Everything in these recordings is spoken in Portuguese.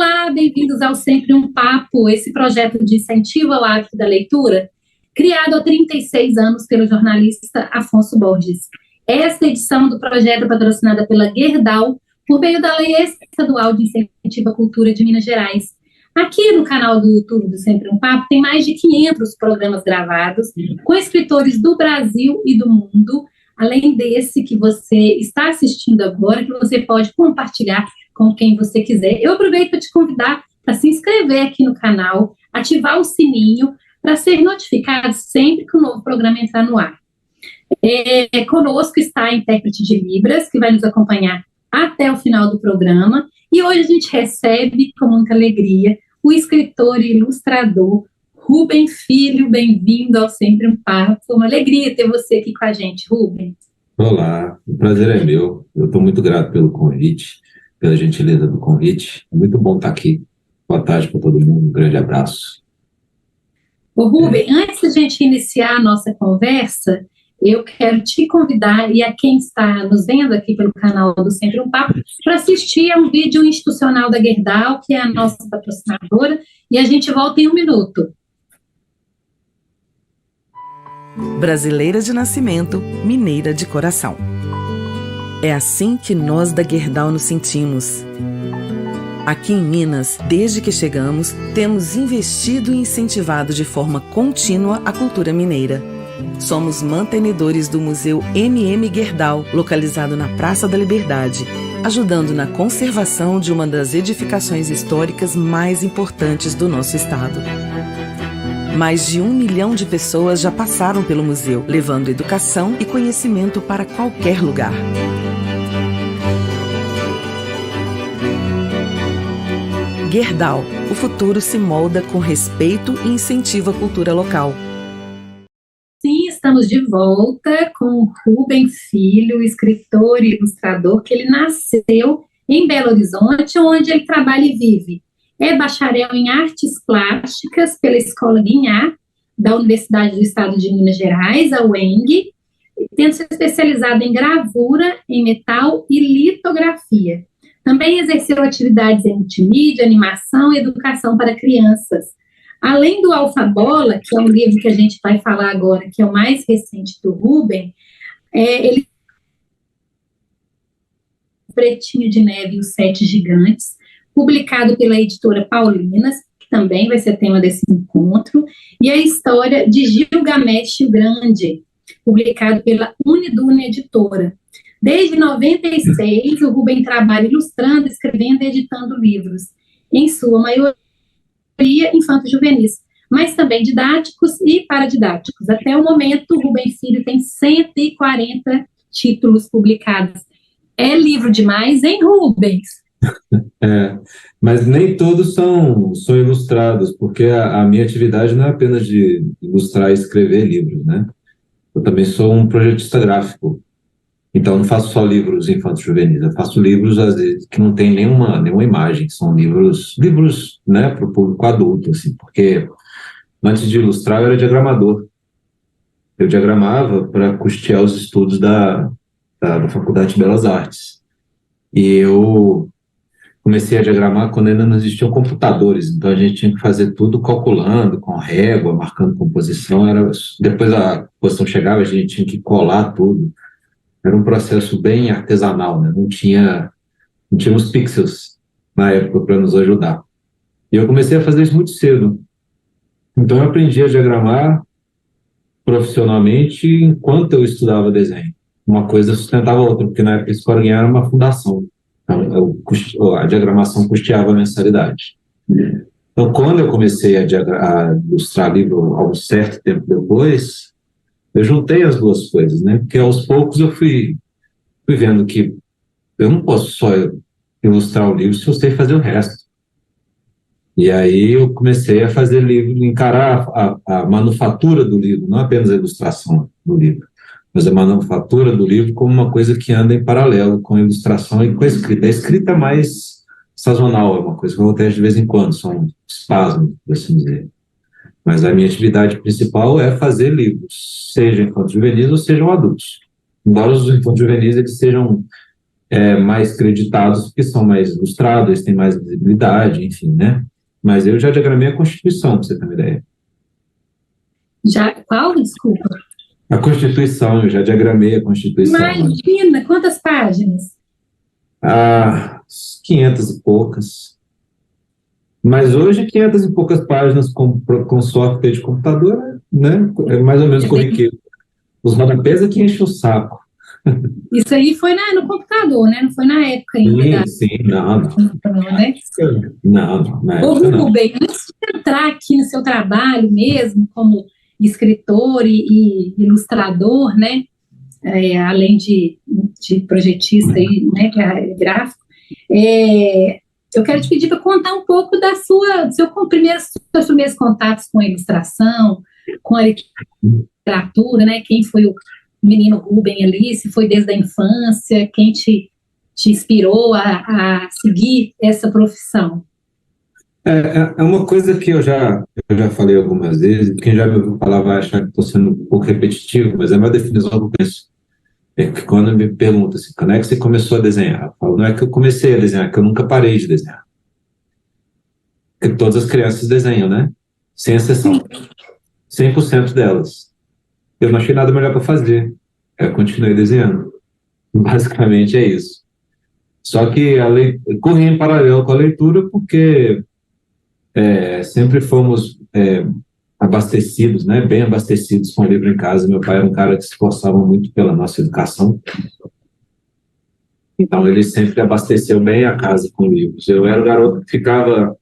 Olá, bem-vindos ao Sempre um Papo, esse projeto de incentivo ao hábito da leitura, criado há 36 anos pelo jornalista Afonso Borges. Esta edição do projeto é patrocinada pela Gerdau, por meio da Lei Estadual de Incentivo à Cultura de Minas Gerais. Aqui no canal do YouTube do Sempre um Papo tem mais de 500 programas gravados com escritores do Brasil e do mundo, além desse que você está assistindo agora, que você pode compartilhar com quem você quiser. Eu aproveito para te convidar para se inscrever aqui no canal, ativar o sininho para ser notificado sempre que o novo programa entrar no ar. Conosco está a intérprete de Libras, que vai nos acompanhar até o final do programa, e hoje a gente recebe, com muita alegria, o escritor e ilustrador Rubem Filho. Bem-vindo ao Sempre um Papo. Foi uma alegria ter você aqui com a gente, Rubem. Olá, o prazer é meu. Eu estou muito grato pelo convite, pela gentileza do convite. É muito bom estar aqui. Boa tarde para todo mundo. Um grande abraço. Ô, Rubem, antes da gente iniciar a nossa conversa, eu quero te convidar, e a quem está nos vendo aqui pelo canal do Sempre um Papo, para assistir a um vídeo institucional da Gerdau, que é a nossa patrocinadora, e a gente volta em um minuto. Brasileira de nascimento, mineira de coração. É assim que nós da Gerdau nos sentimos. Aqui em Minas, desde que chegamos, temos investido e incentivado de forma contínua a cultura mineira. Somos mantenedores do Museu MM Gerdau, localizado na Praça da Liberdade, ajudando na conservação de uma das edificações históricas mais importantes do nosso estado. Mais de 1 milhão de pessoas já passaram pelo museu, levando educação e conhecimento para qualquer lugar. Gerdau, o futuro se molda com respeito e incentivo à cultura local. Sim, estamos de volta com o Rubem Filho, escritor e ilustrador, que ele nasceu em Belo Horizonte, onde ele trabalha e vive. É bacharel em artes plásticas pela Escola Guinhá, da Universidade do Estado de Minas Gerais, a UENG, tendo se especializado em gravura, em metal e litografia. Também exerceu atividades em multimídia, animação e educação para crianças. Além do Alfabola, que é um livro que a gente vai falar agora, que é o mais recente do Rubem, ele Pretinho de Neve e os Sete Gigantes, publicado pela editora Paulinas, que também vai ser tema desse encontro, e a história de Gilgamesh o Grande, publicado pela Unidune Editora. Desde 96, o Rubem trabalha ilustrando, escrevendo e editando livros, em sua maioria infanto-juvenis, mas também didáticos e paradidáticos. Até o momento, o Rubem Filho tem 140 títulos publicados. É livro demais, hein, Rubens? Mas nem todos são ilustrados, porque a minha atividade não é apenas de ilustrar e escrever livros, né? Eu também sou um projetista gráfico. Então, não faço só livros infanto-juvenis, eu faço livros, às vezes, que não tem nenhuma imagem, são livros, né, para o público adulto, assim, porque antes de ilustrar eu era diagramador. Eu diagramava para custear os estudos da Faculdade de Belas Artes. E eu comecei a diagramar quando ainda não existiam computadores, então a gente tinha que fazer tudo calculando, com régua, marcando composição. Depois a composição chegava, a gente tinha que colar tudo. Era um processo bem artesanal, né? Não tínhamos pixels na época para nos ajudar. E eu comecei a fazer isso muito cedo. Então eu aprendi a diagramar profissionalmente enquanto eu estudava desenho. Uma coisa sustentava a outra, porque na época a Escola Guinhá era uma fundação. Então, a diagramação custeava a mensalidade. Então, quando eu comecei a ilustrar livro há um certo tempo depois, eu juntei as duas coisas, né? Porque aos poucos eu fui vendo que eu não posso só ilustrar o livro se eu sei fazer o resto. E aí eu comecei a fazer livro, encarar a manufatura do livro, não apenas a ilustração do livro, mas a manufatura do livro como uma coisa que anda em paralelo com a ilustração e com a escrita. A escrita é mais sazonal, é uma coisa que acontece de vez em quando, são espasmos, por assim dizer. Mas a minha atividade principal é fazer livros, seja infantos juvenis ou sejam adultos. Embora os infantos juvenis eles sejam mais creditados, porque são mais ilustrados, eles têm mais visibilidade, enfim, né? Mas eu já diagramei a Constituição, para você ter uma ideia. Já, qual? Desculpa. A Constituição, eu já diagramei a Constituição. Imagina, quantas páginas? 500 e poucas. Mas hoje, 500 e poucas páginas com software de computador, né? É mais ou menos corriqueiro. Os rodapés é que enchem o saco. Isso aí foi no computador, né? Não foi na época ainda. Sim, não. Né? Não, na Ô, época não. Rubem, antes de entrar aqui no seu trabalho mesmo, como escritor e ilustrador, né? Além de projetista e, né, que é gráfico, eu quero te pedir para contar um pouco dos seus primeiros contatos com a ilustração, com a literatura, né? Quem foi o menino Rubem ali, se foi desde a infância, quem te inspirou a seguir essa profissão? É uma coisa que eu já falei algumas vezes, quem já me ouviu falar vai achar que estou sendo um pouco repetitivo, mas é uma definição que eu penso. É que quando me pergunta assim, quando é que você começou a desenhar? Eu falo, não é que eu comecei a desenhar, é que eu nunca parei de desenhar. Porque todas as crianças desenham, né? Sem exceção. 100% delas. Eu não achei nada melhor para fazer. Eu continuei desenhando. Basicamente é isso. Só que corri em paralelo com a leitura porque sempre fomos abastecidos, né? Bem abastecidos com o livro em casa. Meu pai era um cara que se esforçava muito pela nossa educação. Então ele sempre abasteceu bem a casa com livros. Eu era o garoto que ficava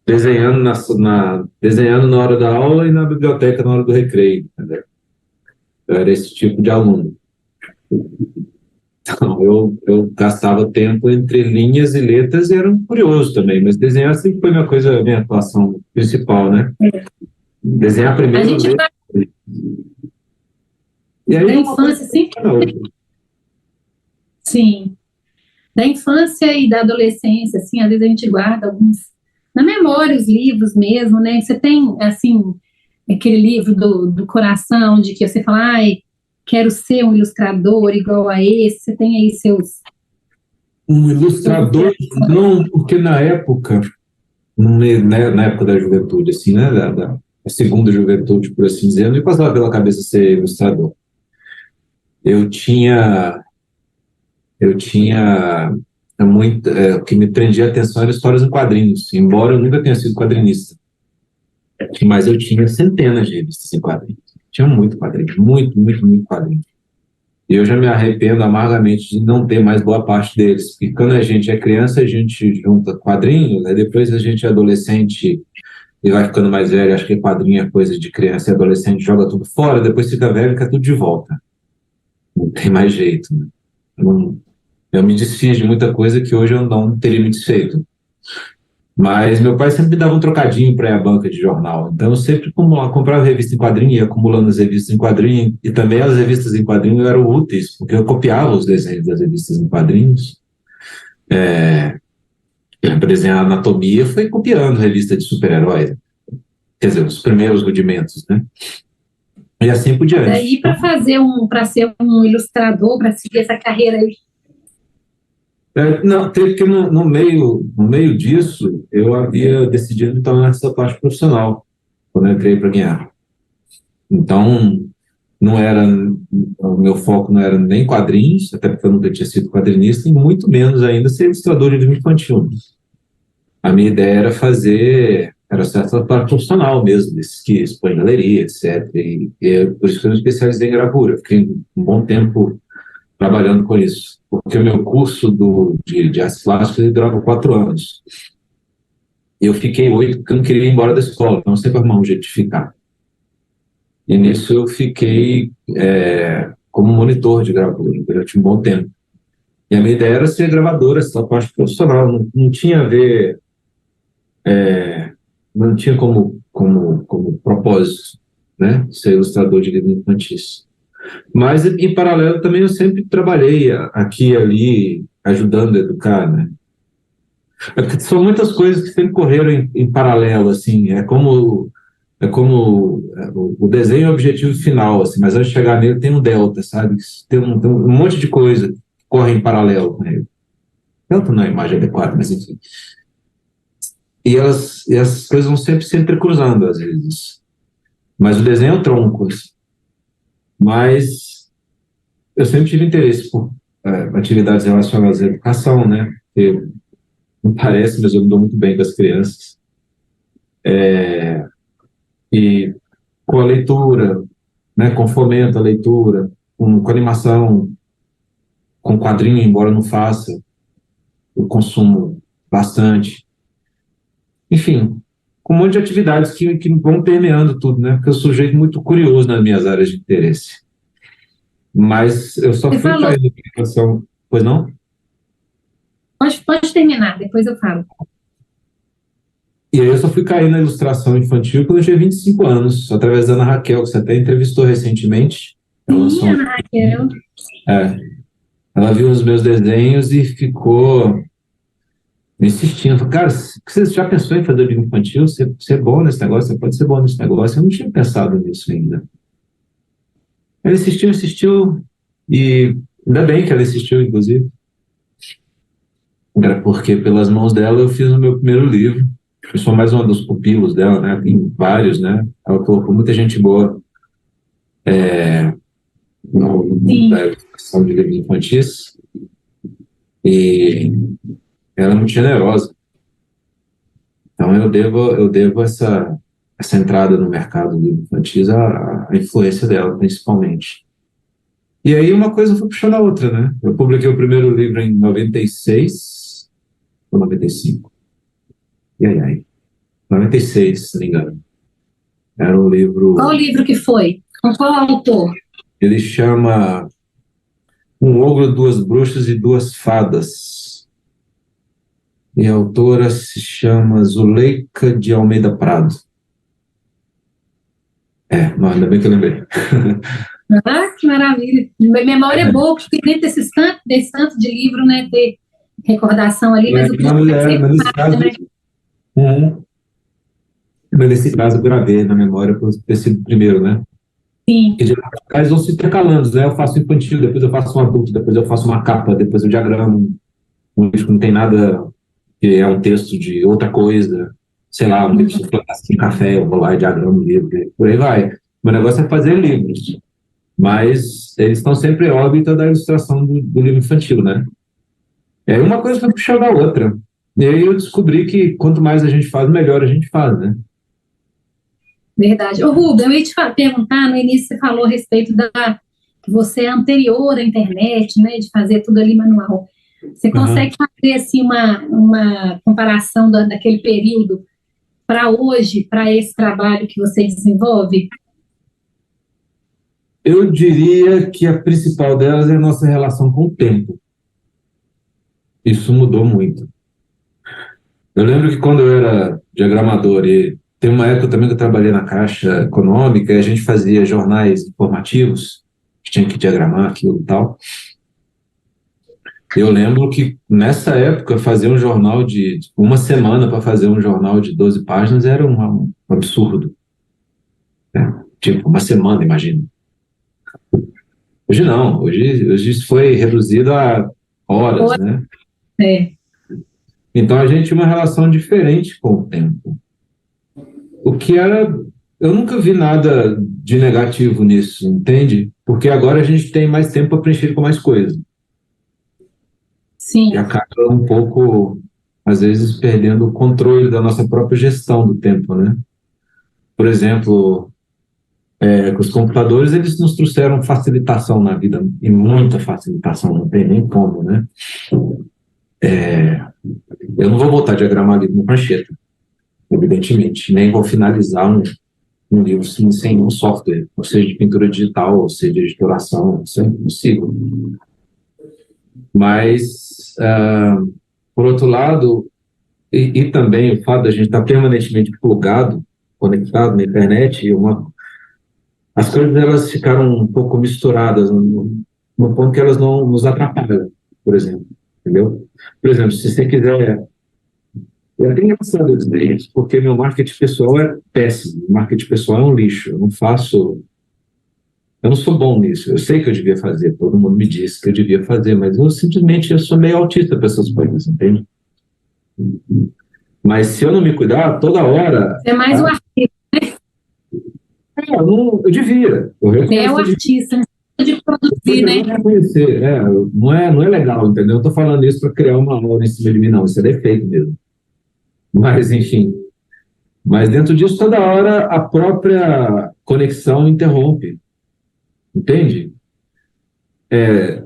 desenhando desenhando na hora da aula e na biblioteca na hora do recreio, entendeu? Eu era esse tipo de aluno. Então, eu gastava tempo entre linhas e letras e era um curioso também, mas desenhar sempre foi minha atuação principal, né? Desenhar primeiro. A gente vai... E aí, da infância, sempre... Sim. Da infância e da adolescência, assim, às vezes a gente guarda alguns... Na memória, os livros mesmo, né? Você tem, assim, aquele livro do coração, de que você fala, quero ser um ilustrador igual a esse, você tem aí seus... Um ilustrador, não, porque na época da juventude, assim, né, da segunda juventude, por assim dizer, não me passava pela cabeça ser ilustrador. Eu tinha muito, o que me prendia a atenção eram histórias em quadrinhos, embora eu nunca tenha sido quadrinista. Mas eu tinha centenas de revistas em quadrinhos. Tinha muito quadrinho, muito, muito, muito quadrinho. E eu já me arrependo amargamente de não ter mais boa parte deles. Porque quando a gente é criança, a gente junta quadrinhos, aí depois a gente é adolescente e vai ficando mais velho, acho que quadrinho é coisa de criança e adolescente, joga tudo fora, depois fica velho e fica tudo de volta. Não tem mais jeito, né? Eu me desfiz de muita coisa que hoje eu não teria me desfeito. Mas meu pai sempre me dava um trocadinho para ir à banca de jornal. Então eu sempre comprava revista em quadrinho, ia acumulando as revistas em quadrinho, e também as revistas em quadrinho eram úteis, porque eu copiava os desenhos das revistas em quadrinhos. Para desenhar anatomia, foi copiando revista de super-heróis. Quer dizer, os primeiros rudimentos, né? E assim por diante. Daí para ser um ilustrador, para seguir essa carreira aí. Não, teve que no meio disso, eu havia decidido me tornar nessa parte profissional, quando eu entrei para ganhar. Então, o meu foco não era nem quadrinhos, até porque eu nunca tinha sido quadrinista, e muito menos ainda ser ilustrador de livro infantil. A minha ideia era era essa parte profissional mesmo, desses que expõem em galeria, etc. E por isso que eu me especializei em gravura. Eu fiquei um bom tempo trabalhando com isso, porque o meu curso de artes plásticas durava 4 anos. Eu fiquei 8 porque eu não queria ir embora da escola, então eu sempre arrumava um jeito de ficar. E nisso eu fiquei como monitor de gravura durante um bom tempo. E a minha ideia era ser gravadora, essa parte profissional, não tinha a ver, não tinha como propósito, né, ser ilustrador de livros infantis. Mas, em paralelo, também eu sempre trabalhei aqui e ali, ajudando a educar, né? São muitas coisas que sempre correram em paralelo, assim, é como o desenho é o objetivo final, assim, mas antes de chegar nele tem um delta, sabe? Tem um monte de coisa correm em paralelo com ele. Tanto não é a imagem adequada, mas enfim. E as coisas vão sempre se entrecruzando, às vezes. Mas o desenho é o tronco. Assim. Mas eu sempre tive interesse por atividades relacionadas à educação, né? Porque, não parece, mas eu me dou muito bem com as crianças. E com a leitura, né? Com fomento à leitura, com animação, com quadrinho, embora eu não faça, eu consumo bastante. Enfim, com um monte de atividades que vão permeando tudo, né? Porque eu sou um sujeito muito curioso nas minhas áreas de interesse. Mas eu só Você fui falou, cair na educação, pois não? pode terminar, depois eu falo. E aí eu só fui cair na ilustração infantil quando eu tinha 25 anos, através da Ana Raquel, que você até entrevistou recentemente. Ela lançou Sim, Ana Raquel. é, ela viu os meus desenhos e ficou me insistindo. Falou, cara, você já pensou em fazer livro infantil? Você é bom nesse negócio? Você pode ser bom nesse negócio? Eu não tinha pensado nisso ainda. Ela insistiu, e ainda bem que ela insistiu, inclusive. Porque pelas mãos dela eu fiz o meu primeiro livro. Eu sou mais uma dos pupilos dela, né? Tem vários, né? Ela colocou muita gente boa na educação de livros infantis e ela é muito generosa. Então eu devo essa entrada no mercado do livro infantis à influência dela, principalmente. E aí uma coisa foi puxando a outra, né? Eu publiquei o primeiro livro em 96 ou 95. E aí? 96, se não me engano. Era um livro... Qual livro que foi? Com qual autor? Ele chama Um Ogro, Duas Bruxas e Duas Fadas. E a autora se chama Zuleika de Almeida Prado. Não, ainda bem que eu lembrei. Ah, que maravilha. Memória é boa, porque dentro desse tanto de livro, né, ter recordação ali, mas o que Mas nesse caso, né? Mas nesse caso eu gravei na memória por ter sido o primeiro, né? Sim. Porque eles vão se intercalando, né? Eu faço infantil, depois eu faço um adulto, depois eu faço uma capa, depois eu diagramo um livro que não tem nada, que é um texto de outra coisa, sei lá, um livro sobre plantação de café, eu vou lá e diagramo o livro, por aí vai. O meu negócio é fazer livros, mas eles estão sempre em órbita da ilustração do livro infantil, né? Uma coisa foi puxando a outra. E aí eu descobri que quanto mais a gente faz, melhor a gente faz, né? Verdade. Ô, Rubem, eu ia te perguntar, no início você falou a respeito que você é anterior à internet, né, de fazer tudo ali manual. Você consegue fazer, assim, uma comparação daquele período para hoje, para esse trabalho que você desenvolve? Eu diria que a principal delas é a nossa relação com o tempo. Isso mudou muito. Eu lembro que quando eu era diagramador, e tem uma época também que eu trabalhei na Caixa Econômica, e a gente fazia jornais informativos, que tinha que diagramar aquilo e tal. Eu lembro que nessa época fazer um jornal de uma semana para fazer um jornal de 12 páginas era um absurdo. Tipo, uma semana, imagina. Hoje não, hoje isso foi reduzido a horas, né? Então a gente tinha uma relação diferente com o tempo. O que era... Eu nunca vi nada de negativo nisso, entende? Porque agora a gente tem mais tempo para preencher com mais coisas. Sim. E acaba um pouco, às vezes, perdendo o controle da nossa própria gestão do tempo, né? Por exemplo, com os computadores, eles nos trouxeram facilitação na vida, e muita facilitação, não tem nem como, né? Eu não vou voltar a diagramar livro no prancheta, evidentemente, nem vou finalizar um livro sem um software, ou seja, de pintura digital, ou seja, de editoração, isso é impossível. Mas, por outro lado, e também o fato de a gente estar permanentemente plugado, conectado na internet, as coisas elas ficaram um pouco misturadas, no ponto que elas não nos atrapalham, por exemplo, entendeu? Por exemplo, se você quiser... Eu até engraçado isso, porque meu marketing pessoal é péssimo, o marketing pessoal é um lixo, eu Eu não sou bom nisso. Eu sei que eu devia fazer, todo mundo me disse que eu devia fazer, mas eu sou meio autista para essas coisas, entende? Mas se eu não me cuidar, toda hora... É mais o artista, eu devia. Eu é o reconheço, artista, de eu produzir, deveria né? reconhecer. Não é legal, entendeu? Eu estou falando isso para criar uma aura em cima de mim, não. Isso é defeito mesmo. Mas, enfim. Mas dentro disso, toda hora, a própria conexão interrompe. Entende?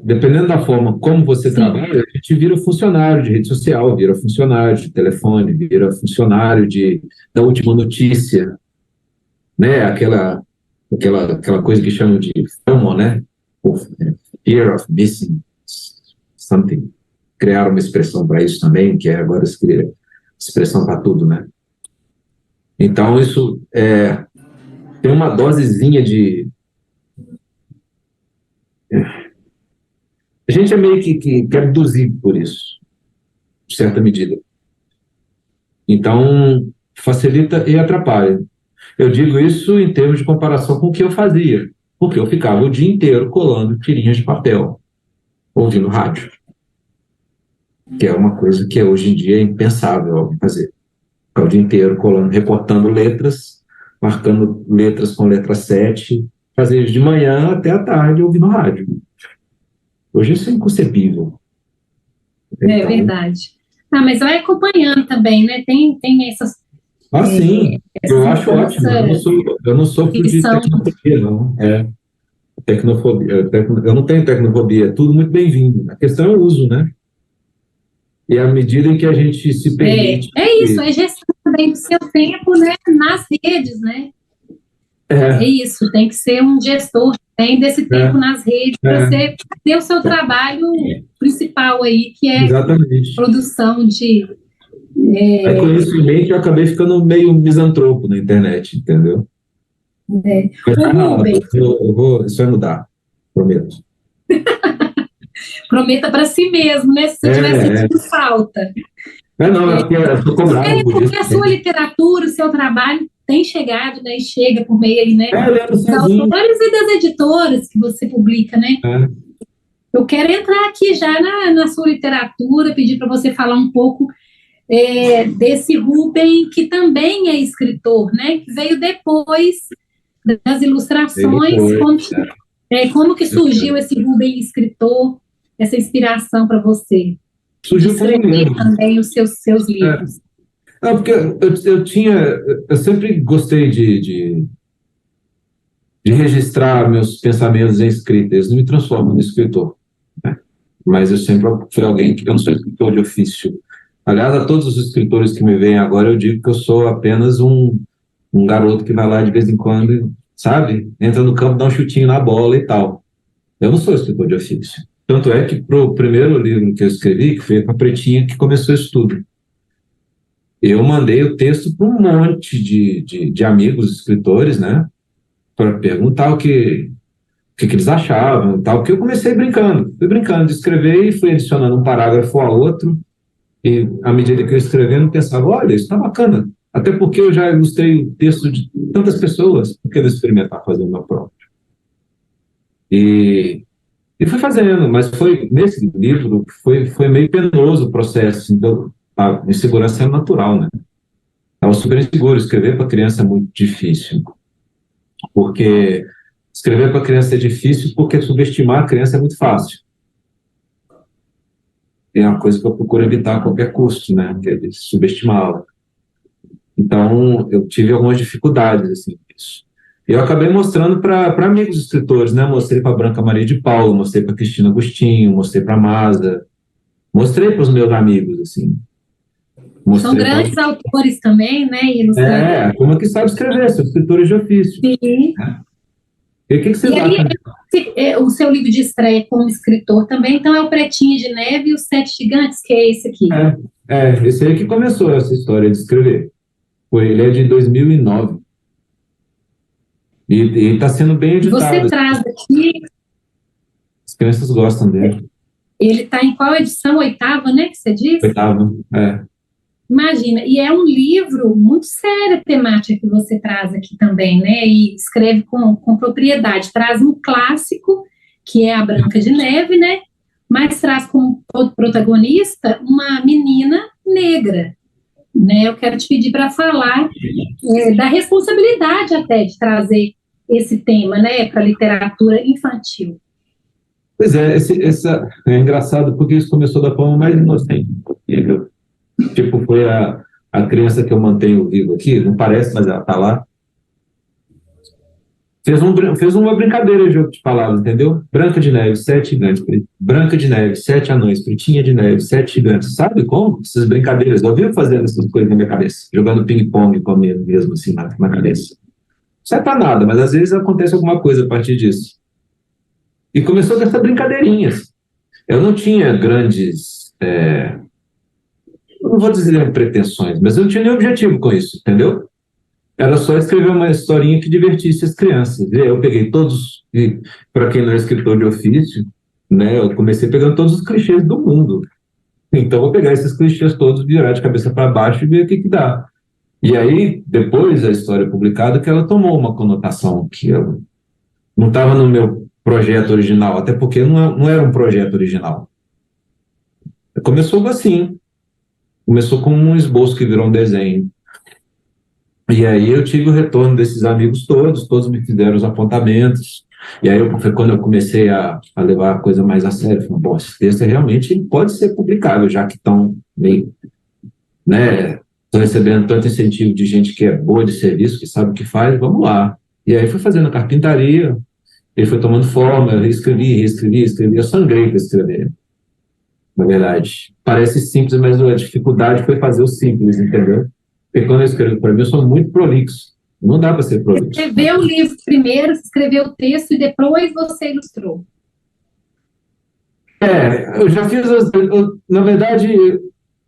Dependendo da forma como você Sim. trabalha, a gente vira funcionário de rede social, vira funcionário de telefone, vira funcionário da última notícia, né? Aquela coisa que chamam de FOMO, né? Fear of missing something. Criaram uma expressão para isso também, que é agora expressão para tudo, né? Então, isso tem uma dosezinha de... A gente é meio que abduzido por isso, de certa medida. Então, facilita e atrapalha. Eu digo isso em termos de comparação com o que eu fazia, porque eu ficava o dia inteiro colando tirinhas de papel, ouvindo rádio, que é uma coisa que hoje em dia é impensável alguém fazer. Ficar o dia inteiro colando, recortando letras, marcando letras com letra 7, fazer isso de manhã até a tarde ouvindo rádio. Hoje isso é inconcebível. É verdade. Mas vai acompanhando também, né? Tem essas... Sim, eu acho ótimo. Eu não sofro de são... tecnofobia, não. Tecnofobia. Eu não tenho tecnofobia, é tudo muito bem-vindo. A questão é o uso, né? E à medida em que a gente se permite... isso, é gestão também do seu tempo, né? Nas redes, né? É isso, tem que ser um gestor também desse tempo nas redes para você ter o seu trabalho principal aí, que é exatamente. Produção de... Aí, com isso em mente, eu acabei ficando meio misantropo na internet, entendeu? Isso vai mudar, prometo. Prometa para si mesmo, né? Se você estiver sentindo falta. Eu tô cobrado por isso. Porque a sua literatura, o seu trabalho tem chegado, né? E chega por meio aí, né? Dos autores e das editoras que você publica, né? Eu quero entrar aqui já na sua literatura, pedir para você falar um pouco desse Rubem, que também é escritor, né? Que veio depois das ilustrações. Como que surgiu esse Rubem escritor, essa inspiração para você? Surgiu escrever também os seus livros. Porque eu sempre gostei de registrar meus pensamentos em escrita. Eles não me transformam no escritor, né? Mas eu sempre fui alguém que eu não sou escritor de ofício. Aliás, a todos os escritores que me veem agora, eu digo que eu sou apenas um garoto que vai lá de vez em quando, sabe? Entra no campo, dá um chutinho na bola e tal. Eu não sou escritor de ofício. Tanto é que pro primeiro livro que eu escrevi, que foi com a Pretinha, que começou isso tudo, eu mandei o texto para um monte de amigos escritores, né? Para perguntar o que eles achavam e tal, porque eu comecei fui brincando de escrever e fui adicionando um parágrafo a outro, e à medida que eu ia escrevendo, eu pensava, olha, isso está bacana, até porque eu já ilustrei o texto de tantas pessoas, por que não experimentar fazer o meu próprio? E fui fazendo, mas foi nesse livro, foi meio penoso o processo, então a insegurança é natural, né? Estava super inseguro, escrever para criança é muito difícil, porque escrever para criança é difícil porque subestimar a criança é muito fácil. É uma coisa que eu procuro evitar a qualquer custo, né? Que é de subestimá-la. Então, eu tive algumas dificuldades, assim, nisso. Eu acabei mostrando para amigos escritores, né? Mostrei para Branca Maria de Paula, mostrei para Cristina Agostinho, mostrei para Maza, mostrei para os meus amigos, assim. São grandes autores também, né? Como é que sabe escrever? São escritores de ofício. Sim. E o que vocês acham? O seu livro de estreia como escritor também, então é o Pretinha de Neve e os Sete Gigantes, que é esse aqui. Esse aí que começou essa história de escrever. Ele é de 2009. E está sendo bem editado. Você traz aqui... As crianças gostam dele. Ele está em qual edição? 8ª, né, que você disse? 8ª, Imagina, e é um livro muito sério a temática que você traz aqui também, né? E escreve com propriedade. Traz um clássico, que é a Branca de Neve, né? Mas traz como protagonista uma menina negra, né? Eu quero te pedir para falar da responsabilidade até de trazer esse tema, né, para a literatura infantil. Pois é, é engraçado porque isso começou da forma mais inocente possível. Tipo, foi a criança que eu mantenho vivo aqui, não parece, mas ela está lá. Fez uma brincadeira de jogo de palavras, entendeu? Branca de Neve, 7 gigantes. Branca de Neve, 7 anões. Pretinha de Neve, 7 gigantes. Sabe como? Essas brincadeiras. Eu vivo fazendo essas coisas na minha cabeça. Jogando ping-pong comigo mesmo, assim, na cabeça. Não é pra nada, mas às vezes acontece alguma coisa a partir disso. E começou com essas brincadeirinhas. Eu não tinha grandes... eu não vou dizer pretensões, mas eu não tinha nenhum objetivo com isso, entendeu? Era só escrever uma historinha que divertisse as crianças. E aí eu peguei todos, para quem não é escritor de ofício, né, eu comecei pegando todos os clichês do mundo. Então eu vou pegar esses clichês todos, virar de cabeça para baixo e ver o que dá. E aí, depois da história publicada, que ela tomou uma conotação que eu não estava no meu projeto original, até porque não era um projeto original. Começou assim. Começou com um esboço que virou um desenho. E aí eu tive o retorno desses amigos todos me fizeram os apontamentos. E aí foi quando eu comecei a levar a coisa mais a sério. Falei, bom, esse texto realmente pode ser publicável, já que estão meio, né, estão recebendo tanto incentivo de gente que é boa de serviço, que sabe o que faz, vamos lá. E aí fui fazendo a carpintaria, ele foi tomando forma, eu reescrevi, eu sangrei para escrever. Na verdade, parece simples, mas a dificuldade foi fazer o simples, entendeu? Porque quando eu escrevo para mim, eu sou muito prolixo. Não dá para ser prolixo. Você escreveu o livro primeiro, você escreveu o texto e depois você ilustrou. Eu já fiz... na verdade,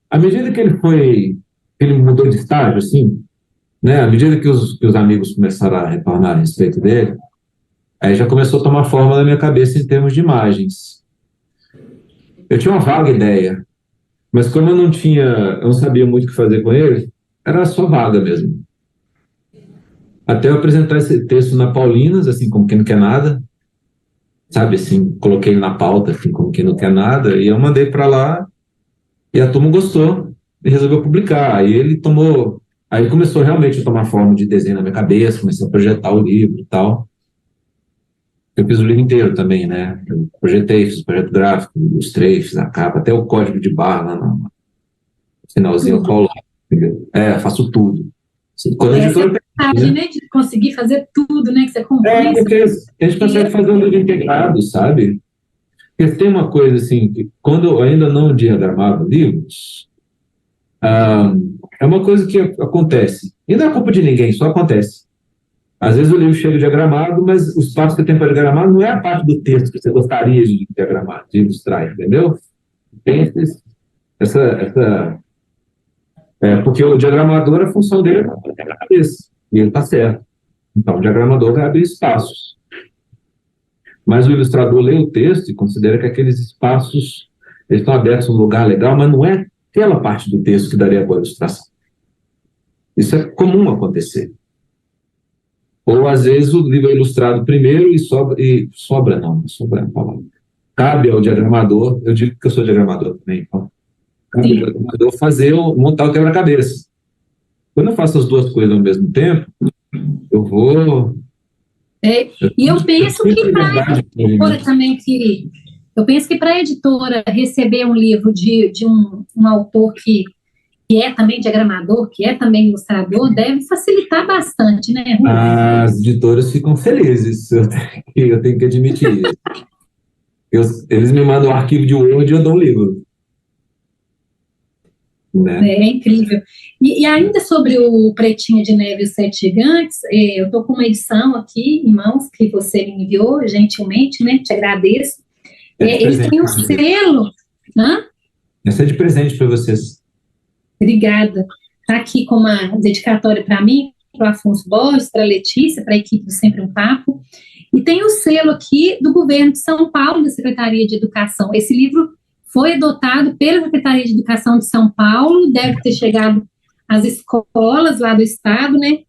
à medida que ele mudou de estágio, assim, né? À medida que os amigos começaram a retornar a respeito dele, aí já começou a tomar forma na minha cabeça em termos de imagens. Eu tinha uma vaga ideia, mas como eu não sabia muito o que fazer com ele, era só vaga mesmo. Até eu apresentar esse texto na Paulinas, assim, como quem não quer nada, sabe, assim, coloquei ele na pauta, assim, como quem não quer nada, e eu mandei para lá, e a turma gostou, e resolveu publicar. Aí começou realmente a tomar forma de desenho na minha cabeça, comecei a projetar o livro e tal. Eu fiz o livro inteiro também, né? Eu projetei, fiz o projeto gráfico, ilustrei, fiz a capa, até o código de barra lá no finalzinho eu colo. Faço tudo. Quando a editora... né, de conseguir fazer tudo, né, que você compõe. Porque a gente consegue fazer um livro integrado, sabe? Porque tem uma coisa assim, que quando eu ainda não diagramava livros, é uma coisa que acontece. E não é culpa de ninguém, só acontece. Às vezes o livro chega diagramado, mas os passos que eu tenho para diagramar não é a parte do texto que você gostaria de diagramar, de ilustrar, entendeu? Tem porque o diagramador, a função dele é a cabeça, e ele está certo. Então, o diagramador vai abrir espaços. Mas o ilustrador lê o texto e considera que aqueles espaços eles estão abertos num lugar legal, mas não é aquela parte do texto que daria boa ilustração. Isso é comum acontecer. Ou, às vezes, o livro é ilustrado primeiro e sobra é a palavra. Cabe ao diagramador, eu digo que eu sou diagramador também, então, cabe ao diagramador montar o quebra-cabeça. Quando eu faço as duas coisas ao mesmo tempo, eu vou... E eu penso que para a editora também, eu penso que para a editora receber um livro de um autor que é também diagramador, que é também ilustrador, deve facilitar bastante, né, Rui? As editoras ficam felizes, eu tenho que admitir isso. Eles me mandam um arquivo de Word e eu dou um livro. Né? É incrível. E ainda sobre o Pretinha de Neve e os Sete Gigantes, eu estou com uma edição aqui em mãos que você me enviou gentilmente, né? Te agradeço. Ele tem um selo. Essa é de presente para vocês. Obrigada. Está aqui com uma dedicatória para mim, para o Afonso Borges, para a Letícia, para a equipe do Sempre um Papo. E tem o selo aqui do governo de São Paulo, da Secretaria de Educação. Esse livro foi adotado pela Secretaria de Educação de São Paulo, deve ter chegado às escolas lá do estado, né?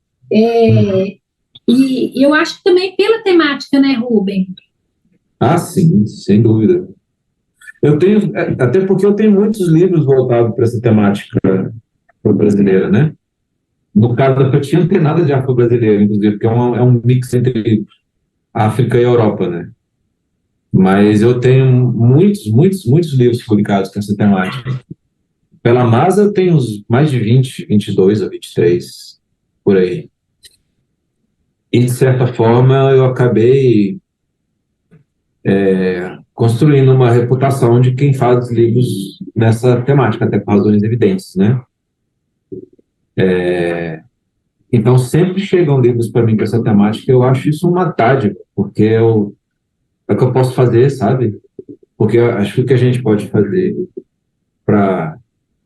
E eu acho que também pela temática, né, Rubem? Ah, sim, sem dúvida. Eu tenho, até porque eu tenho muitos livros voltados para essa temática afro-brasileira, né? No caso da Patinha não tem nada de afro-brasileiro, inclusive, porque é um mix entre África e Europa, né? Mas eu tenho muitos livros publicados com essa temática. Pela Masa eu tenho mais de 20, 22 ou 23, por aí. E, de certa forma, eu acabei construindo uma reputação de quem faz livros nessa temática, até por razões evidentes, né? Então, sempre chegam livros para mim com essa temática, eu acho isso uma dádiva, porque é o que eu posso fazer, sabe? Porque eu acho que o que a gente pode fazer para...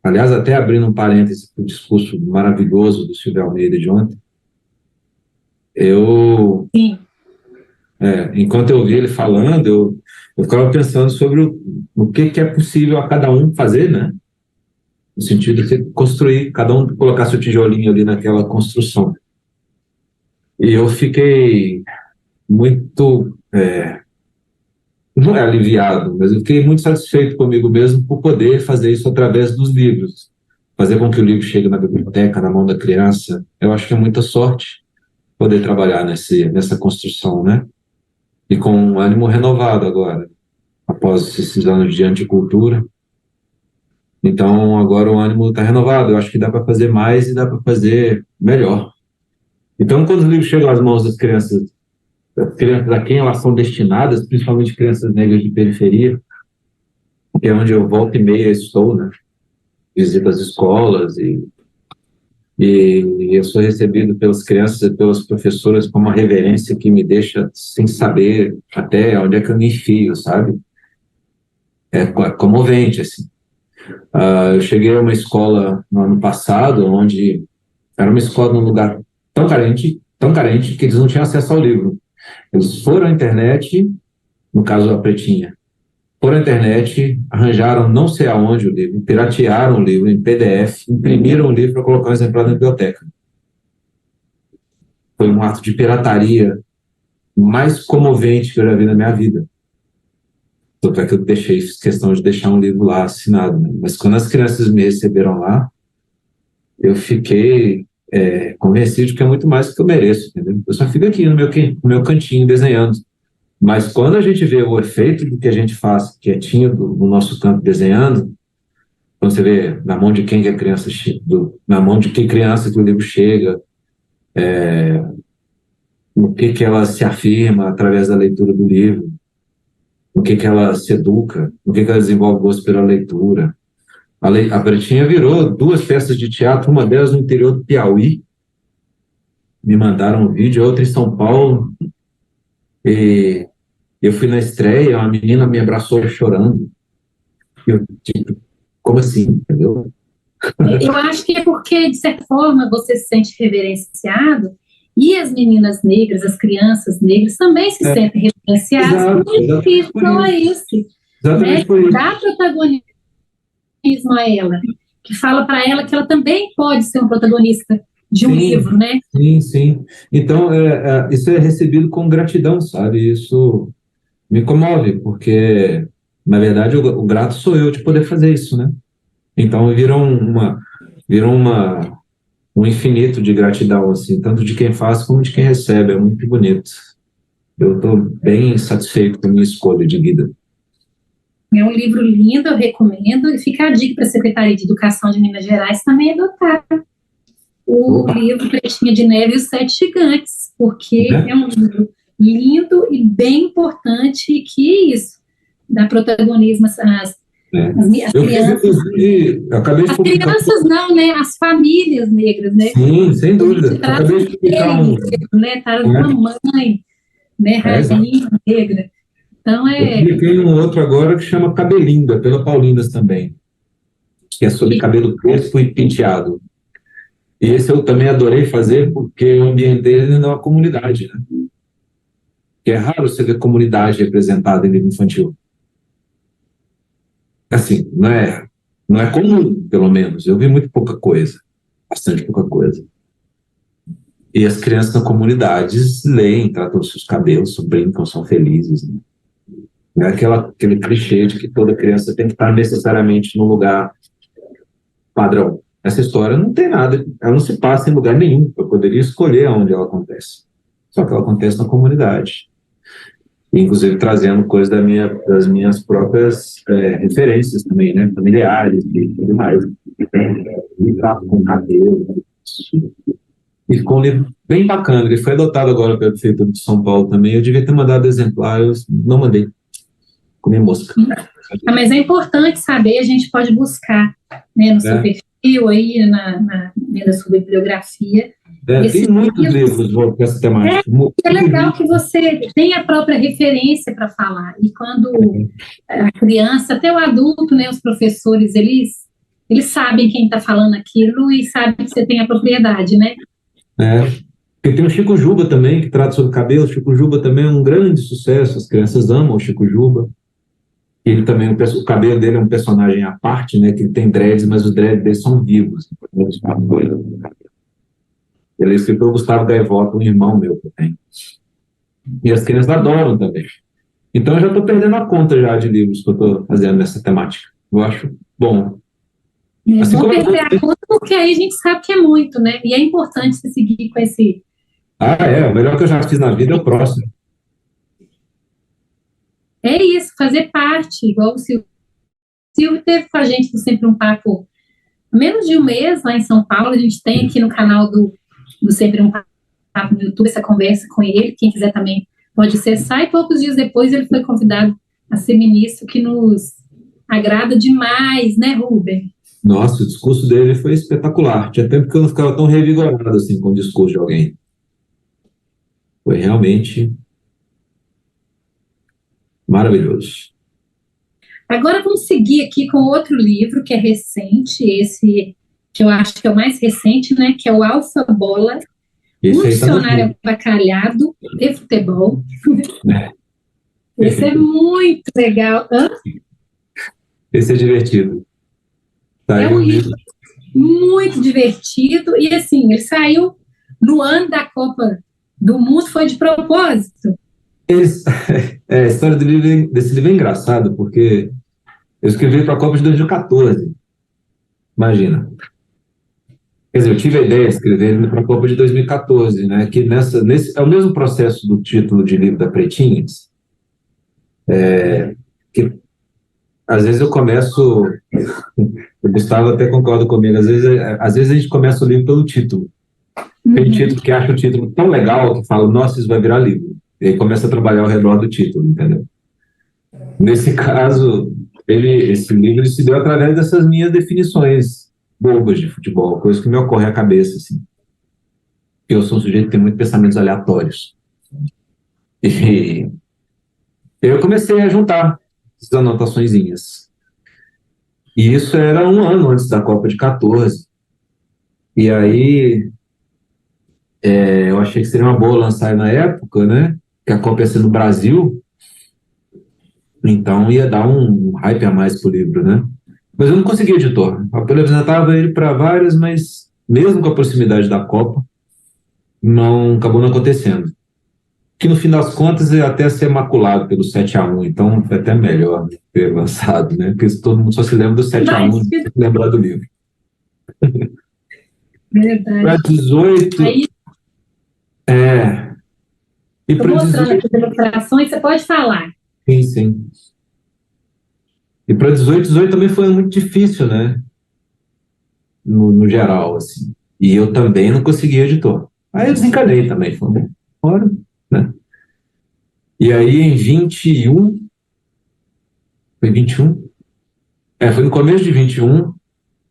Aliás, até abrindo um parêntese para o discurso maravilhoso do Silvio Almeida de ontem, Sim. Enquanto eu ouvi ele falando, eu ficava pensando sobre o que é possível a cada um fazer, né? No sentido de construir, cada um colocar seu tijolinho ali naquela construção. E eu fiquei muito, não é aliviado, mas eu fiquei muito satisfeito comigo mesmo por poder fazer isso através dos livros. Fazer com que o livro chegue na biblioteca, na mão da criança. Eu acho que é muita sorte poder trabalhar nessa construção, né? E com um ânimo renovado agora, após esses anos de anticultura. Então, agora o ânimo está renovado. Eu acho que dá para fazer mais e dá para fazer melhor. Então, quando os livros chegam às mãos das crianças a quem elas são destinadas, principalmente crianças negras de periferia, que é onde eu volta e meia estou, né? Visito as escolas e eu sou recebido pelas crianças e pelas professoras com uma reverência que me deixa sem saber até onde é que eu me enfio, sabe? É comovente, assim. Eu cheguei a uma escola no ano passado, onde era uma escola num lugar tão carente, que eles não tinham acesso ao livro. Eles foram à internet, no caso a Pretinha, foram à internet, arranjaram não sei aonde o livro, piratearam o livro em PDF, imprimiram o livro para colocar um exemplar na biblioteca. Foi um ato de pirataria mais comovente que eu já vi na minha vida. Tanto é que eu fiz questão de deixar um livro lá assinado, né? Mas quando as crianças me receberam lá, eu fiquei convencido de que é muito mais do que eu mereço, entendeu? Eu só fico aqui no meu cantinho desenhando. Mas quando a gente vê o efeito do que a gente faz quietinho no nosso canto desenhando, quando você vê na mão de quem que a criança na mão de que criança que o livro chega, no que ela se afirma através da leitura do livro, no que ela se educa, no que ela desenvolve gosto pela leitura. A Pretinha virou 2 peças de teatro, uma delas no interior do Piauí. Me mandaram um vídeo, outra em São Paulo. E eu fui na estreia, uma menina me abraçou chorando. Eu, tipo, como assim, entendeu? Eu acho que é porque, de certa forma, você se sente reverenciado e as meninas negras, as crianças negras também se sentem reverenciadas. Então é isso. Exatamente por isso. Dá protagonismo a ela, que fala para ela que ela também pode ser um protagonista de um livro, né? Sim. Então, isso é recebido com gratidão, sabe? Isso me comove, porque, na verdade, o grato sou eu de poder fazer isso, né? Então, viram um infinito de gratidão, assim, tanto de quem faz como de quem recebe. É muito bonito. Eu estou bem satisfeito com a minha escolha de vida. É um livro lindo, eu recomendo. E fica a dica para a Secretaria de Educação de Minas Gerais também adotar o livro Pretinha de Neve e os 7 Gigantes, porque é um livro lindo e bem importante, e que isso dá protagonismo às crianças. As crianças não, né? As famílias negras, né? Sim, sem dúvida. Acabei de publicar né? Tá uma mãe, né? Rainha negra. Então Eu publiquei um outro agora que chama Cabelinda, pela Paulinas também, que é sobre cabelo crespo e penteado. E esse eu também adorei fazer porque eu ambientei ele numa comunidade, né? Que é raro você ver comunidade representada em livro infantil. assim, não é comum, pelo menos. Eu vi muito pouca coisa, bastante pouca coisa. E as crianças na comunidade leem, tratam os seus cabelos, brincam, são felizes. Né? Não é aquele clichê de que toda criança tem que estar necessariamente num lugar padrão. Essa história não tem nada, ela não se passa em lugar nenhum. Eu poderia escolher onde ela acontece. Só que ela acontece na comunidade. Inclusive trazendo coisas das minhas próprias referências também, né? Familiares e tudo mais. Me trato com cabelo. E ficou um livro bem bacana. Ele foi adotado agora pela Prefeitura de São Paulo também. Eu devia ter mandado exemplar, eu não mandei. Comi mosca. Mas é importante saber, a gente pode buscar, né, no seu perfil aí, na sua bibliografia. Tem muitos livros com essa temática. É legal que você tem a própria referência para falar. E quando a criança, até o adulto, né, os professores, eles sabem quem está falando aquilo e sabem que você tem a propriedade, né? Porque tem o Chico Juba também, que trata sobre cabelo. O Chico Juba também é um grande sucesso, as crianças amam o Chico Juba. Ele também, o cabelo dele é um personagem à parte, né, que ele tem dreads, mas os dreads dele são vivos. Ele é escritor pelo Gustavo Gaivota, um irmão meu que tem. E as crianças adoram também. Então eu já estou perdendo a conta já de livros que eu estou fazendo nessa temática. Eu acho bom. Assim, vamos perder a conta, porque aí a gente sabe que é muito, né? E é importante você seguir com esse... O melhor que eu já fiz na vida é o próximo. É isso, fazer parte, igual o Silvio teve com a gente do Sempre um Papo há menos de um mês lá em São Paulo. A gente tem aqui no canal do Sempre um Papo no YouTube essa conversa com ele, quem quiser também pode acessar, e poucos dias depois ele foi convidado a ser ministro, que nos agrada demais, né, Rubem? Nossa, o discurso dele foi espetacular. Tinha tempo que eu não ficava tão revigorado assim com o discurso de alguém. Foi realmente maravilhoso. Agora vamos seguir aqui com outro livro que é recente, esse que eu acho que é o mais recente, né, que é o Alfa Bola, um dicionário avacalhado de futebol. Esse é muito legal. Esse é divertido. É um livro muito divertido e, assim, ele saiu no ano da Copa do Mundo, foi de propósito. A história desse livro é engraçada, porque eu escrevi para a Copa de 2014. Imagina. Quer dizer, eu tive a ideia de escrever ele para a Copa de 2014, né? Que é o mesmo processo do título de livro da Pretinhas, que às vezes eu começo... O Gustavo até concorda comigo, às vezes a gente começa o livro pelo título. Tem título que acha o título tão legal que fala, nossa, isso vai virar livro. E aí começa a trabalhar ao redor do título, entendeu? Nesse caso, esse livro se deu através dessas minhas definições bobas de futebol, coisa que me ocorre à cabeça, assim. Eu sou um sujeito que tem muitos pensamentos aleatórios. E eu comecei a juntar essas anotaçõezinhas. E isso era um ano antes da Copa de 14. E aí, eu achei que seria uma boa lançar na época, né? Que a Copa ia ser no Brasil. Então ia dar um hype a mais pro livro, né? Mas eu não consegui editor. Eu apresentava ele para várias, mas mesmo com a proximidade da Copa, acabou não acontecendo. Que no fim das contas ia até ser maculado pelo 7-1, então foi até melhor ter lançado, né? Porque todo mundo só se lembra do 7-1 e lembrar do livro. Verdade. Para 18... Aí... E estou mostrando aqui as ilustrações, você pode falar. Sim. E para 18 também foi muito difícil, né? No geral, assim. E eu também não consegui editor. Aí eu desencanei também, falei, fora, né? E aí em 21... Foi 21? Foi no começo de 21,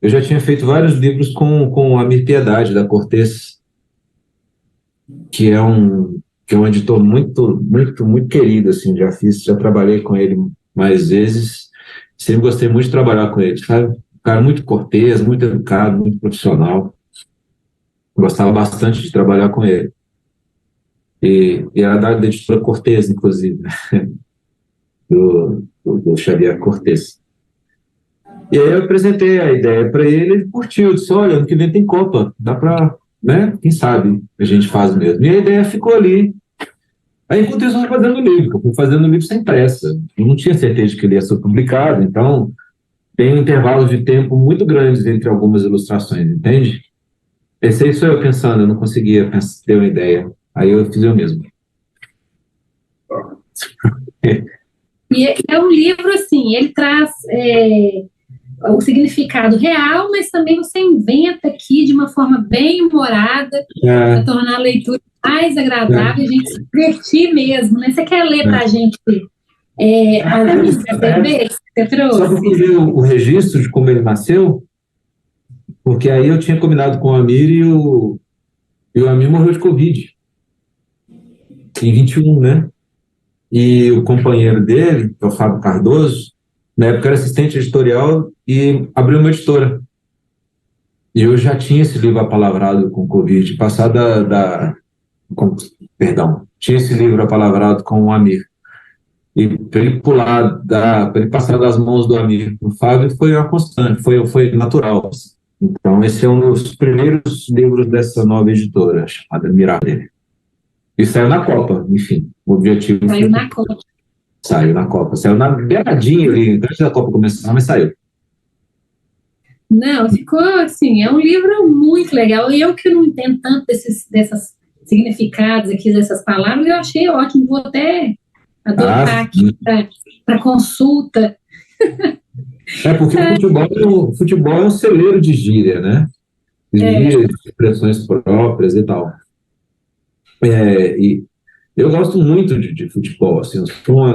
eu já tinha feito vários livros com a Amir Piedade, da Cortez, que é um editor muito, muito, muito querido, assim, já trabalhei com ele mais vezes, sempre gostei muito de trabalhar com ele, sabe? Um cara muito cortês, muito educado, muito profissional, gostava bastante de trabalhar com ele. E era da editora Cortez, inclusive, do Xavier Cortez. E aí eu apresentei a ideia para ele, ele curtiu, disse, olha, ano que vem tem Copa, dá para, né, quem sabe a gente faz mesmo. E a ideia ficou ali. Aí, enquanto isso, eu fui fazendo o livro, eu fui fazendo o livro sem pressa. Eu não tinha certeza de que ele ia ser publicado, então tem um intervalo de tempo muito grande entre algumas ilustrações, entende? Pensei isso eu pensando, eu não conseguia ter uma ideia. Aí eu fiz eu mesmo. E é um livro, assim, ele traz o significado real, mas também você inventa aqui de uma forma bem humorada, para tornar a leitura mais agradável, a gente se divertir mesmo, né? Você quer ler para a gente alguns desenhos que você trouxe? Só para ver o registro de como ele nasceu, porque aí eu tinha combinado com o Amir e o Amir morreu de Covid em 21, né? E o companheiro dele, que é o Fábio Cardoso, na época era assistente editorial e abriu uma editora. E eu já tinha esse livro apalavrado com Covid, tinha esse livro apalavrado com o Amir. E para ele para ele passar das mãos do Amir para o Fábio foi uma constante, foi natural. Então, esse é um dos primeiros livros dessa nova editora, chamada Mirabel. E saiu na Copa, enfim. O objetivo saiu na Copa. Saiu na Copa. Saiu na beiradinha ali, antes da Copa começar, mas saiu. Não, ficou assim, é um livro muito legal. E eu que não entendo tanto desses significados aqui, dessas palavras, eu achei ótimo. Vou até adotar aqui para consulta. Porque o futebol é um celeiro de gíria, né? Gírias, expressões próprias e tal. E eu gosto muito de futebol, assim, eu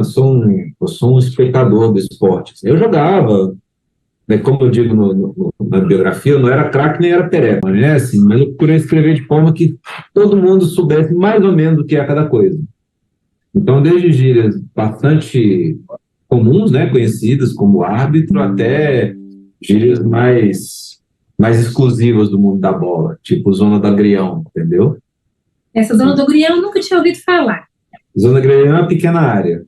sou um espectador do esporte. Eu jogava, né, como eu digo na biografia, eu não era craque nem era pereba, né? Assim, mas eu procurei escrever de forma que todo mundo soubesse mais ou menos o que é cada coisa. Então, desde gírias bastante comuns, né, conhecidas como árbitro, até gírias mais exclusivas do mundo da bola, tipo zona do agrião, entendeu? Essa zona do agrião eu nunca tinha ouvido falar. Zona do agrião é uma pequena área.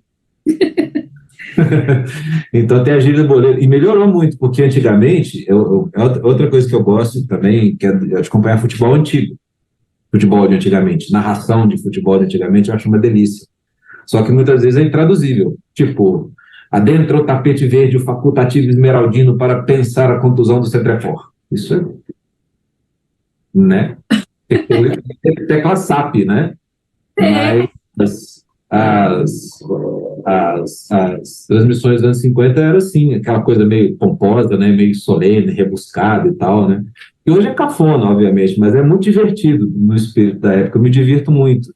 Então tem a gíria do boleiro. E melhorou muito, porque antigamente, outra coisa que eu gosto também, que é de acompanhar futebol antigo. Futebol de antigamente. Narração de futebol de antigamente, eu acho uma delícia. Só que muitas vezes é intraduzível. Tipo, adentra o tapete verde, o facultativo esmeraldino para pensar a contusão do Cetrefort. Isso é... né? Tecla SAP, né? Mas as transmissões dos anos 50 eram assim, aquela coisa meio pomposa, né? Meio solene, rebuscada e tal, né? E hoje é cafona, obviamente, mas é muito divertido no espírito da época. Eu me divirto muito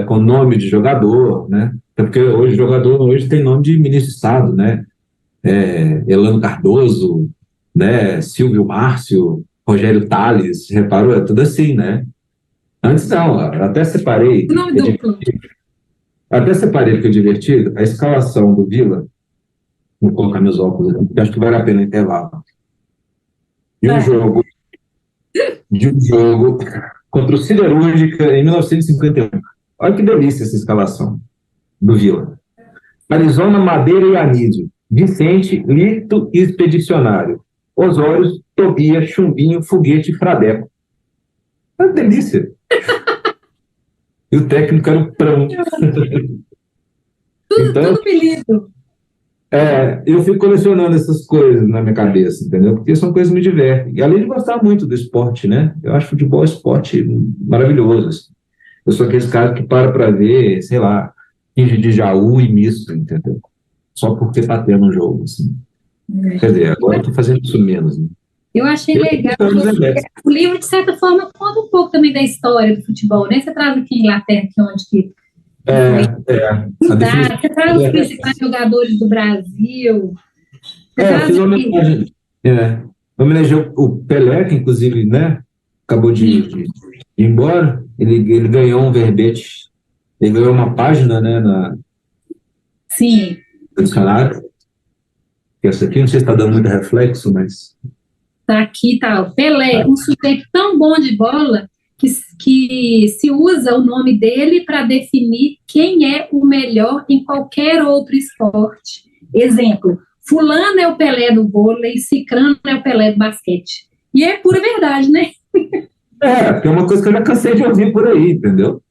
com nome de jogador, né? Porque hoje jogador tem nome de ministro de Estado, né? Elano Cardoso, né? Silvio Márcio, Rogério Tales, reparou? É tudo assim, né? Antes não, até separei. Nome duplo. Até separei, porque é divertido, a escalação do Vila. Vou colocar meus óculos aqui, porque acho que vale a pena intervalo. De um jogo contra o Siderúrgica em 1951. Olha que delícia essa escalação do Vila. Arizona, Madeira e Anísio. Vicente, Lito e Expedicionário. Osório, Tobias, Chumbinho, Foguete e Fradeco. É uma delícia. E o técnico era o Prão. Tudo apelido. Eu fico colecionando essas coisas na minha cabeça, entendeu? Porque são coisas que me divertem. E além de gostar muito do esporte, né? Eu acho futebol esporte maravilhoso. Assim. Eu sou aqueles caras que para ver, sei lá, 15 de Jaú e misto, entendeu? Só porque tá tendo um jogo, assim. Quer dizer, agora eu tô fazendo isso menos, né? Eu achei legal. O livro, de certa forma, conta um pouco também da história do futebol, né? Você traz aqui em Inglaterra, que você traz os principais jogadores do Brasil. Fiz uma homenagem. Homenageei o Pelé, que inclusive, né? Acabou de ir embora. Ele ganhou um verbete. Ele ganhou uma página, né? Sim. No dicionário. Essa aqui, não sei se está dando muito reflexo, mas... Tá aqui, tá. Pelé, um sujeito tão bom de bola que se usa o nome dele para definir quem é o melhor em qualquer outro esporte. Exemplo, fulano é o Pelé do vôlei, cicrano é o Pelé do basquete. E é pura verdade, né? Porque é uma coisa que eu já cansei de ouvir por aí, entendeu?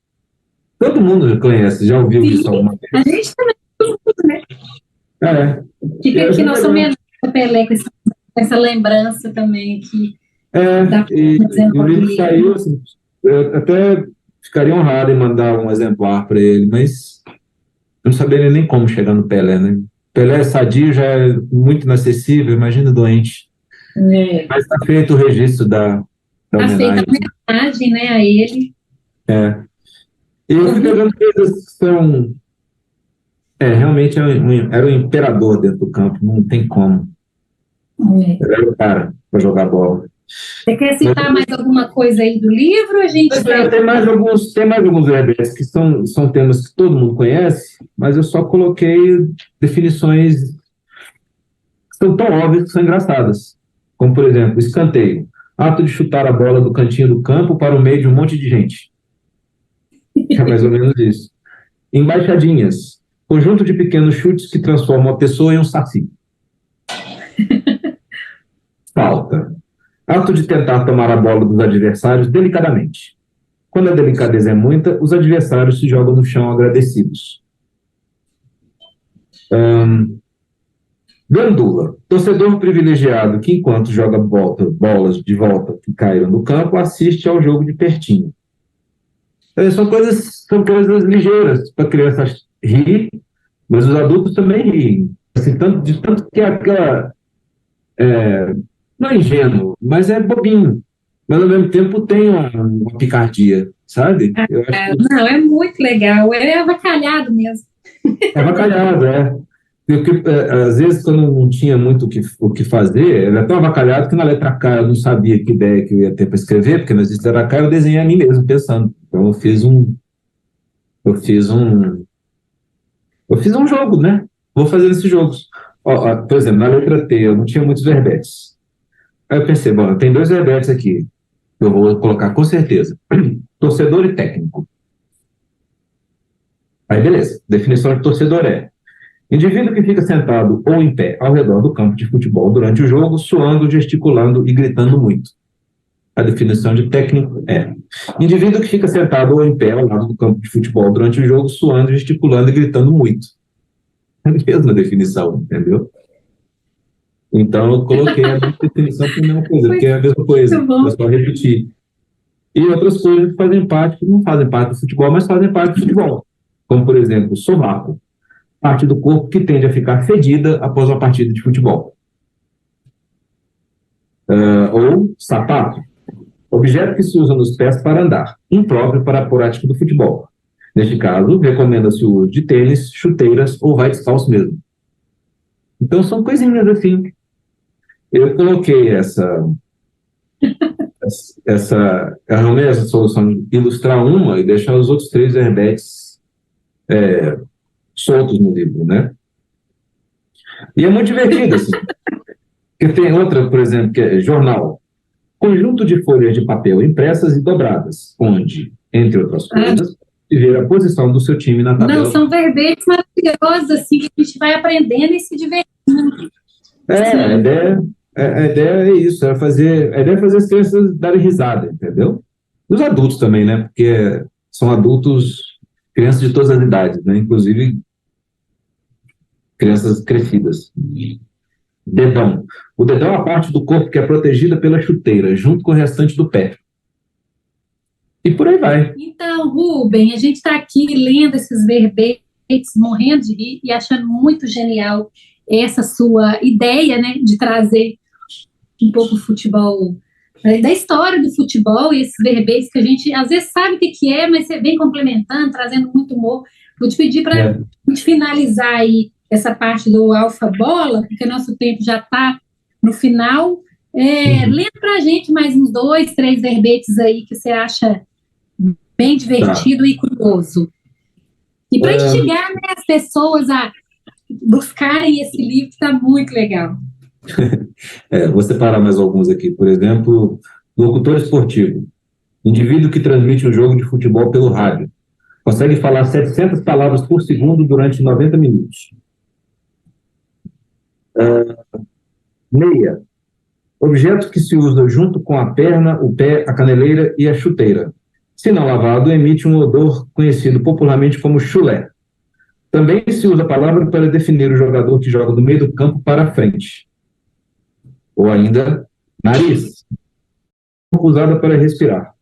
Todo mundo já conhece, já ouviu isso alguma vez. A gente também, né? Fica aqui nossa homenagem ao Pelé com essa lembrança também aqui. E o livro saiu, assim, eu até ficaria honrado em mandar um exemplar para ele, mas eu não saberia nem como chegar no Pelé, né? Pelé sadio já é muito inacessível, imagina doente. Mas está feito o registro da homenagem. Está feita a homenagem, né, a ele. E eu fui pegando coisas que são... realmente era um imperador dentro do campo, não tem como. Era o cara para jogar bola. Você quer citar mais alguma coisa aí do livro? Tem mais alguns verbetes que são temas que todo mundo conhece, mas eu só coloquei definições que são tão óbvias que são engraçadas. Como, por exemplo, escanteio. Ato de chutar a bola do cantinho do campo para o meio de um monte de gente. É mais ou menos isso. Embaixadinhas. Conjunto de pequenos chutes que transformam a pessoa em um saci. Falta. Ato de tentar tomar a bola dos adversários delicadamente. Quando a delicadeza é muita, os adversários se jogam no chão agradecidos. Gandula. Torcedor privilegiado que, enquanto joga bolas de volta que caíram do campo, assiste ao jogo de pertinho. São coisas ligeiras para a criança rir, mas os adultos também riem. Assim, tanto que aquela... não é ingênuo, mas é bobinho. Mas, ao mesmo tempo, tem uma picardia, sabe? Não, é muito legal. É avacalhado mesmo. É avacalhado, Porque, às vezes, quando não tinha muito o que fazer, era tão avacalhado que na letra K eu não sabia que ideia que eu ia ter para escrever, porque nas letras K eu desenhei a mim mesmo, pensando. Então, eu fiz um jogo, né? Vou fazendo esses jogos. Por exemplo, na letra T eu não tinha muitos verbetes. Aí eu pensei, bom, tem 2 verbetes aqui, que eu vou colocar com certeza. Torcedor e técnico. Aí, beleza. Definição de torcedor é: indivíduo que fica sentado ou em pé ao redor do campo de futebol durante o jogo, suando, gesticulando e gritando muito. A definição de técnico é: indivíduo que fica sentado ou em pé ao lado do campo de futebol durante o jogo, suando, gesticulando e gritando muito. É a mesma definição, entendeu? Então, eu coloquei a definição para a mesma coisa, porque é a mesma coisa, é só repetir. E outras coisas que não fazem parte do futebol, mas fazem parte do futebol. Como, por exemplo, sovaco. Parte do corpo que tende a ficar fedida após uma partida de futebol. Ou sapato. Objeto que se usa nos pés para andar, impróprio para a prática do futebol. Neste caso, recomenda-se o uso de tênis, chuteiras ou vai descalço mesmo. Então, são coisinhas assim. Eu coloquei essa solução de ilustrar uma e deixar os outros 3 verbetes soltos no livro, né? E é muito divertido, assim. Porque tem outra, por exemplo, que é jornal. Conjunto de folhas de papel impressas e dobradas, onde, entre outras coisas, ver a posição do seu time na tabela. Não, são verbetes maravilhosos, assim, que a gente vai aprendendo e se divertindo. A ideia é isso, a ideia é fazer as crianças darem risada, entendeu? Os adultos também, né? Porque são adultos, crianças de todas as idades, né? Inclusive crianças crescidas. Dedão. O dedão é a parte do corpo que é protegida pela chuteira, junto com o restante do pé. E por aí vai. Então, Rubem, a gente está aqui lendo esses verbetes, morrendo de rir e achando muito genial essa sua ideia, né, de trazer um pouco o futebol, da história do futebol e esses verbetes que a gente às vezes sabe o que é, mas você vem complementando, trazendo muito humor. Vou te pedir para a gente finalizar aí essa parte do Alfa Bola, porque nosso tempo já está no final. Lembra para a gente mais uns 2, 3 verbetes aí que você acha bem divertido e curioso. E para instigar, né, as pessoas a buscarem esse livro, que está muito legal. Vou separar mais alguns aqui. Por exemplo, locutor esportivo. Indivíduo que transmite um jogo de futebol pelo rádio. Consegue falar 700 palavras por segundo durante 90 minutos. Meia. Objeto que se usa junto com a perna, o pé, a caneleira e a chuteira. Se não lavado, emite um odor conhecido popularmente como chulé. Também se usa a palavra para definir o jogador que joga do meio do campo para frente. Ou ainda, nariz. Usada para respirar.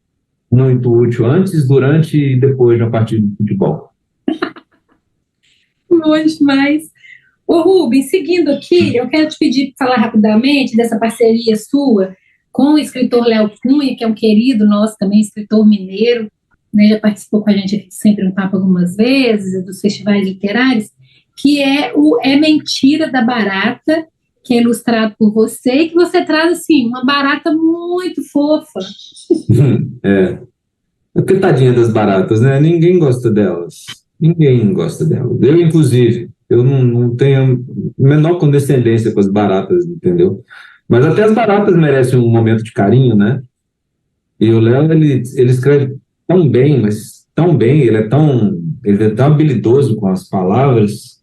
Muito útil antes, durante e depois de uma partida de futebol. Bom demais. Ô, Rubens, seguindo aqui, eu quero te pedir para falar rapidamente dessa parceria sua com o escritor Léo Cunha, que é um querido nosso também, escritor mineiro, né, já participou com a gente aqui Sempre um Papo algumas vezes, dos festivais literários, que é o É Mentira da Barata, que é ilustrado por você, e que você traz, assim, uma barata muito fofa. É porque tadinha das baratas, né? Ninguém gosta delas. Ninguém gosta delas. Eu, inclusive, eu não tenho a menor condescendência com as baratas, entendeu? Mas até as baratas merecem um momento de carinho, né? E o Léo, ele escreve tão bem, mas tão bem, ele é tão habilidoso com as palavras,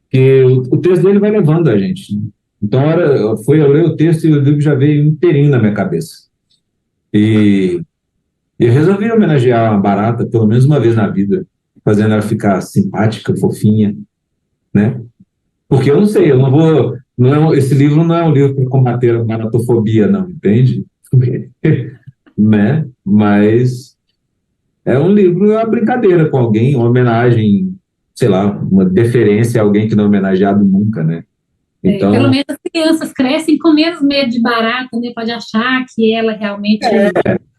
que o texto dele vai levando a gente, né? Então, eu ler o texto e o livro já veio inteirinho na minha cabeça. E eu resolvi homenagear a barata pelo menos uma vez na vida, fazendo ela ficar simpática, fofinha, né? Porque eu não sei, eu não vou. Esse livro não é um livro para combater a baratofobia, não, entende? Né? Mas é um livro, é uma brincadeira com alguém, uma homenagem, sei lá, uma deferência a alguém que não é homenageado nunca, né? Então, pelo menos as crianças crescem com menos medo de barata, né? Pode achar que ela realmente é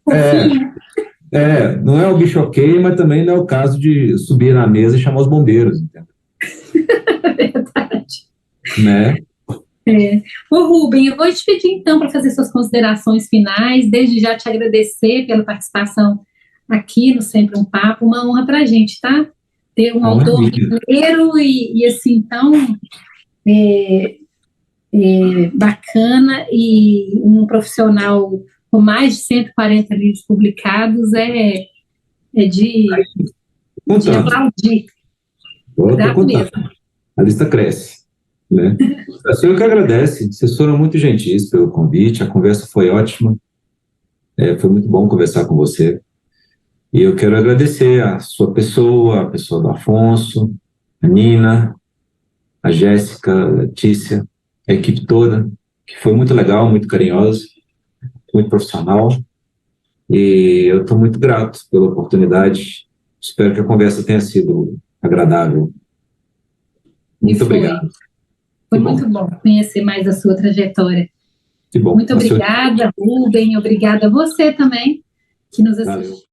fofinha. Não é o bicho ok, mas também não é o caso de subir na mesa e chamar os bombeiros, entendeu? Verdade. Né? Ô, Rubem, eu vou te pedir então para fazer suas considerações finais, desde já te agradecer pela participação aqui no Sempre um Papo, uma honra para a gente, tá? Ter um autor mineiro e assim tão bacana e um profissional com mais de 140 livros publicados é de aplaudir. Bravo mesmo. A lista cresce, né? Eu que agradeço. Vocês foram muito gentis pelo convite, a conversa foi ótima. Foi muito bom conversar com você. E eu quero agradecer a sua pessoa, a pessoa do Afonso, a Nina, a Jéssica, a Letícia, a equipe toda, que foi muito legal, muito carinhosa, muito profissional. E eu estou muito grato pela oportunidade. Espero que a conversa tenha sido agradável. Muito obrigado. Foi muito bom conhecer mais a sua trajetória. Que bom. Muito obrigada, Rubem. Obrigada a você também, que nos assistiu.